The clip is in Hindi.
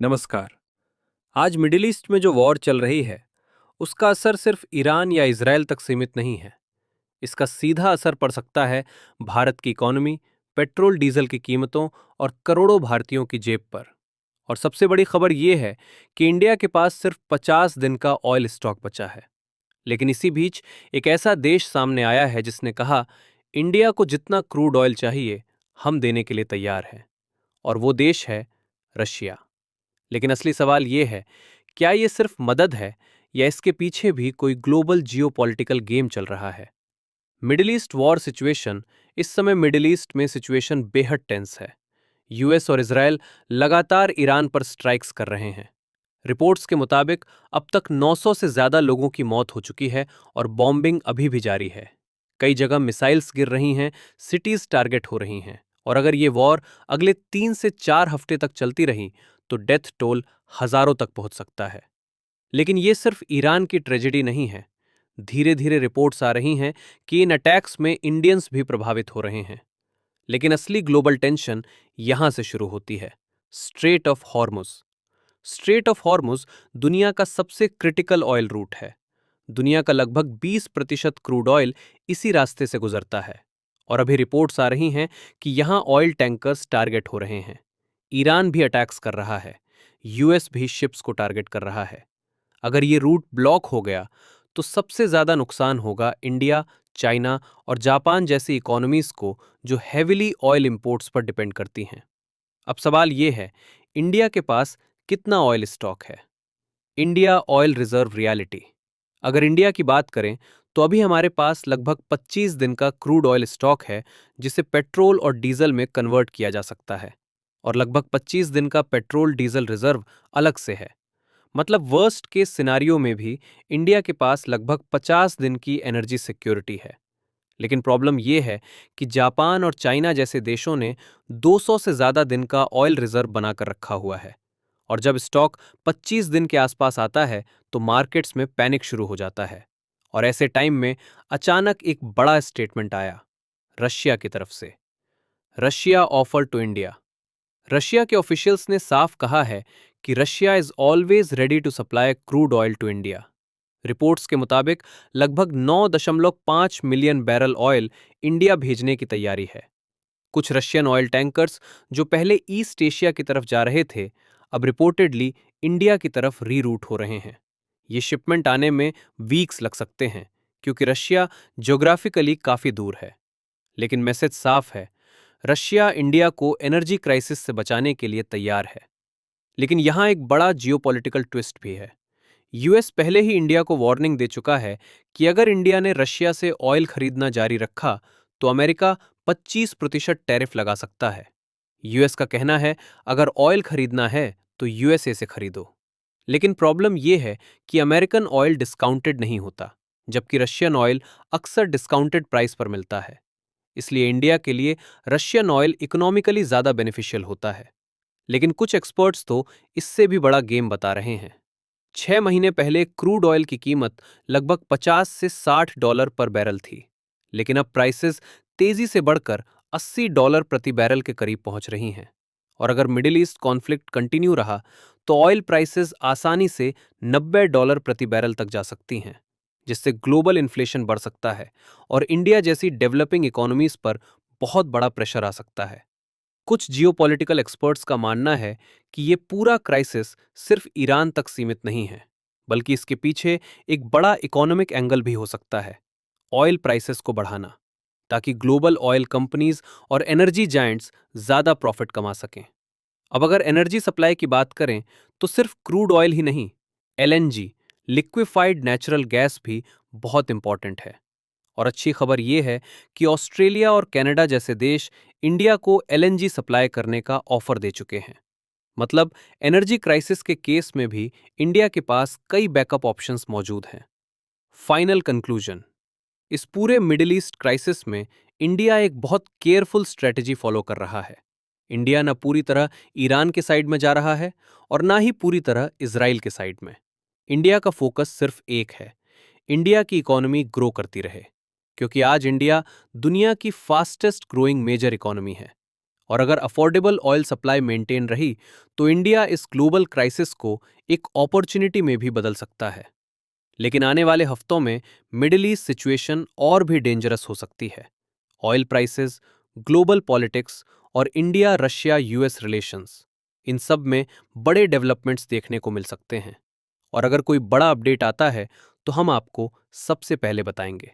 नमस्कार। आज मिडिल ईस्ट में जो वॉर चल रही है, उसका असर सिर्फ ईरान या इजरायल तक सीमित नहीं है। इसका सीधा असर पड़ सकता है भारत की इकोनॉमी, पेट्रोल डीजल की कीमतों और करोड़ों भारतीयों की जेब पर। और सबसे बड़ी खबर यह है कि इंडिया के पास सिर्फ 50 दिन का ऑयल स्टॉक बचा है। लेकिन इसी बीच एक ऐसा देश सामने आया है जिसने कहा, इंडिया को जितना क्रूड ऑयल चाहिए, हम देने के लिए तैयार हैं। और वो देश है रशिया। लेकिन असली सवाल यह है, क्या ये सिर्फ मदद है या इसके पीछे भी कोई ग्लोबल जियोपॉलिटिकल गेम चल रहा है? मिडिल ईस्ट वॉर सिचुएशन इस समय मिडिल ईस्ट में सिचुएशन बेहद टेंस है। यूएस और इसराइल लगातार ईरान पर स्ट्राइक्स कर रहे हैं। रिपोर्ट्स के मुताबिक अब तक 900 से ज्यादा लोगों की मौत हो चुकी है और बॉम्बिंग अभी भी जारी है। कई जगह मिसाइल्स गिर रही हैं, सिटीज टारगेट हो रही हैं। और अगर ये वॉर अगले 3 से 4 हफ्ते तक चलती रही तो डेथ टोल हजारों तक पहुंच सकता है। लेकिन ये सिर्फ ईरान की ट्रेजेडी नहीं है। धीरे धीरे रिपोर्ट्स आ रही हैं कि इन अटैक्स में इंडियंस भी प्रभावित हो रहे हैं। लेकिन असली ग्लोबल टेंशन यहां से शुरू होती है, straight of Hormuz. Straight of Hormuz दुनिया का सबसे क्रिटिकल ऑयल रूट है। दुनिया का लगभग 20% क्रूड ऑयल इसी रास्ते से गुजरता है। और अभी रिपोर्ट्स आ रही हैं कि यहां ऑयल टैंकर्स टारगेट हो रहे हैं। ईरान भी अटैक्स कर रहा है। यूएस भी शिप्स को टारगेट कर रहा है। अगर ये रूट ब्लॉक हो गया तो सबसे ज्यादा नुकसान होगा इंडिया, चाइना और जापान जैसी इकोनॉमीज को, जो हेविली ऑयल इंपोर्ट्स पर डिपेंड करती हैं। अब सवाल यह है, इंडिया के पास कितना ऑयल स्टॉक है? India oil reserve reality. अगर इंडिया की बात करें तो अभी हमारे पास लगभग 25 दिन का क्रूड ऑयल स्टॉक है, जिसे पेट्रोल और डीजल में कन्वर्ट किया जा सकता है। और लगभग 25 दिन का पेट्रोल डीजल रिजर्व अलग से है। मतलब वर्स्ट केस सिनारियो में भी इंडिया के पास लगभग 50 दिन की एनर्जी सिक्योरिटी है। लेकिन प्रॉब्लम यह है कि जापान और चाइना जैसे देशों ने 200 से ज्यादा दिन का ऑयल रिजर्व बनाकर रखा हुआ है। और जब स्टॉक 25 दिन के आसपास आता है तो मार्केट्स में पैनिक शुरू हो जाता है। और ऐसे टाइम में अचानक एक बड़ा स्टेटमेंट आया रशिया की तरफ से। Russia offer to India. Russia के ऑफिशियल्स ने साफ कहा है कि Russia is always ready to supply crude oil to India. Reports के मुताबिक लगभग 9.5 मिलियन बैरल ऑयल इंडिया भेजने की तैयारी है। कुछ रशियन ऑयल टैंकर्स जो पहले ईस्ट एशिया की तरफ जा रहे थे, अब रिपोर्टेडली इंडिया की तरफ रीरूट हो रहे हैं। ये शिपमेंट आने में वीक्स लग सकते हैं, क्योंकि रशिया ज्योग्राफिकली काफी दूर है। लेकिन मैसेज साफ है, रशिया इंडिया को एनर्जी क्राइसिस से बचाने के लिए तैयार है। लेकिन यहां एक बड़ा जियोपॉलिटिकल ट्विस्ट भी है। यूएस पहले ही इंडिया को वार्निंग दे चुका है कि अगर इंडिया ने रशिया से ऑयल खरीदना जारी रखा तो अमेरिका 25% टैरिफ लगा सकता है। यूएस का कहना है, अगर ऑयल खरीदना है तो यूएसए से खरीदो। लेकिन प्रॉब्लम यह है कि अमेरिकन ऑयल डिस्काउंटेड नहीं होता, जबकि रशियन ऑयल अक्सर डिस्काउंटेड प्राइस पर मिलता है। इसलिए इंडिया के लिए रशियन ऑयल इकोनॉमिकली ज्यादा बेनिफिशियल होता है। लेकिन कुछ एक्सपर्ट्स तो इससे भी बड़ा गेम बता रहे हैं। 6 महीने पहले क्रूड ऑयल की कीमत लगभग 50 से $60 पर बैरल थी। लेकिन अब प्राइसेस तेजी से बढ़कर $80 प्रति बैरल के करीब पहुंच रही हैं। और अगर मिडिल ईस्ट कॉन्फ्लिक्ट कंटिन्यू रहा तो ऑयल प्राइसेस आसानी से $90 प्रति बैरल तक जा सकती हैं, जिससे ग्लोबल इन्फ्लेशन बढ़ सकता है और इंडिया जैसी डेवलपिंग इकोनॉमीज पर बहुत बड़ा प्रेशर आ सकता है। कुछ जियोपॉलिटिकल एक्सपर्ट्स का मानना है कि ये पूरा क्राइसिस सिर्फ ईरान तक सीमित नहीं है, बल्कि इसके पीछे एक बड़ा इकोनॉमिक एंगल भी हो सकता है, ऑयल प्राइसेस को बढ़ाना, ताकि ग्लोबल ऑयल कंपनीज और एनर्जी जायंट्स ज्यादा प्रॉफिट कमा सकें। अब अगर एनर्जी सप्लाई की बात करें तो सिर्फ क्रूड ऑयल ही नहीं, एलएनजी, लिक्विफाइड नेचुरल गैस भी बहुत इंपॉर्टेंट है। और अच्छी खबर यह है कि ऑस्ट्रेलिया और कनाडा जैसे देश इंडिया को एलएनजी सप्लाई करने का ऑफर दे चुके हैं। मतलब एनर्जी क्राइसिस के केस में भी इंडिया के पास कई बैकअप ऑप्शंस मौजूद हैं। फाइनल कंक्लूजन, इस पूरे मिडिल ईस्ट क्राइसिस में इंडिया एक बहुत केयरफुल स्ट्रेटजी फॉलो कर रहा है। इंडिया न पूरी तरह ईरान के साइड में जा रहा है और ना ही पूरी तरह इजराइल के साइड में। इंडिया का फोकस सिर्फ एक है, इंडिया की इकोनॉमी ग्रो करती रहे, क्योंकि आज इंडिया दुनिया की फास्टेस्ट ग्रोइंग मेजर इकोनॉमी है। और अगर अफोर्डेबल ऑयल सप्लाई मेंटेन रही तो इंडिया इस ग्लोबल क्राइसिस को एक अपॉर्चुनिटी में भी बदल सकता है। लेकिन आने वाले हफ्तों में मिडिल ईस्ट सिचुएशन और भी डेंजरस हो सकती है। ऑयल प्राइसेस, ग्लोबल पॉलिटिक्स और इंडिया रशिया यूएस रिलेशंस, इन सब में बड़े डेवलपमेंट्स देखने को मिल सकते हैं। और अगर कोई बड़ा अपडेट आता है तो हम आपको सबसे पहले बताएंगे।